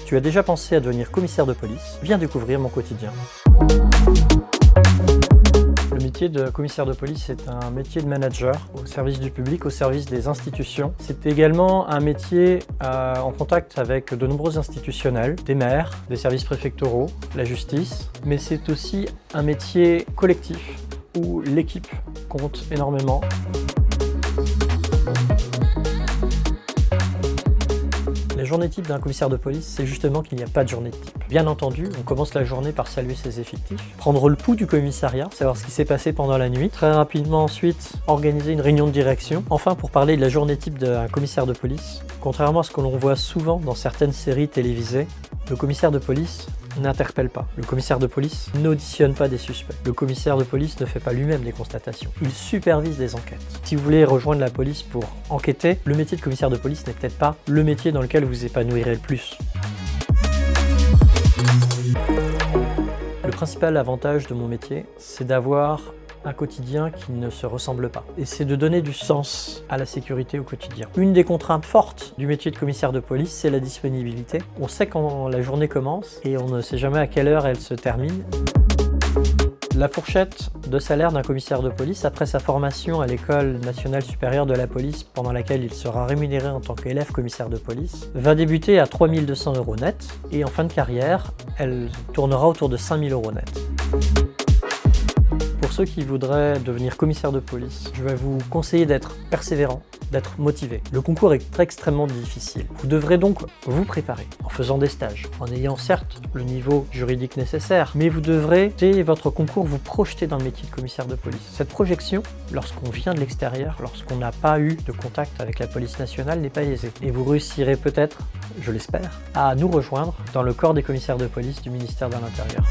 tu as déjà pensé à devenir commissaire de police, viens découvrir mon quotidien. Le métier de commissaire de police est un métier de manager au service du public, au service des institutions. C'est également un métier en contact avec de nombreux institutionnels, des maires, des services préfectoraux, la justice, mais c'est aussi un métier collectif où l'équipe compte énormément. La journée type d'un commissaire de police, c'est justement qu'il n'y a pas de journée type. Bien entendu, on commence la journée par saluer ses effectifs, prendre le pouls du commissariat, savoir ce qui s'est passé pendant la nuit, très rapidement ensuite organiser une réunion de direction. Enfin, pour parler de la journée type d'un commissaire de police, contrairement à ce que l'on voit souvent dans certaines séries télévisées, le commissaire de police n'interpelle pas. Le commissaire de police n'auditionne pas des suspects. Le commissaire de police ne fait pas lui-même des constatations. Il supervise des enquêtes. Si vous voulez rejoindre la police pour enquêter, le métier de commissaire de police n'est peut-être pas le métier dans lequel vous épanouirez le plus. Le principal avantage de mon métier, c'est d'avoir un quotidien qui ne se ressemble pas. Et c'est de donner du sens à la sécurité au quotidien. Une des contraintes fortes du métier de commissaire de police, c'est la disponibilité. On sait quand la journée commence et on ne sait jamais à quelle heure elle se termine. La fourchette de salaire d'un commissaire de police, après sa formation à l'École nationale supérieure de la police, pendant laquelle il sera rémunéré en tant qu'élève commissaire de police, va débuter à 3 200 € net et en fin de carrière, elle tournera autour de 5 000 € net. Pour ceux qui voudraient devenir commissaire de police, je vais vous conseiller d'être persévérant, d'être motivé. Le concours est extrêmement difficile. Vous devrez donc vous préparer en faisant des stages, en ayant certes le niveau juridique nécessaire, mais vous devrez, dès votre concours, vous projeter dans le métier de commissaire de police. Cette projection, lorsqu'on vient de l'extérieur, lorsqu'on n'a pas eu de contact avec la police nationale, n'est pas aisée. Et vous réussirez peut-être, je l'espère, à nous rejoindre dans le corps des commissaires de police du ministère de l'Intérieur.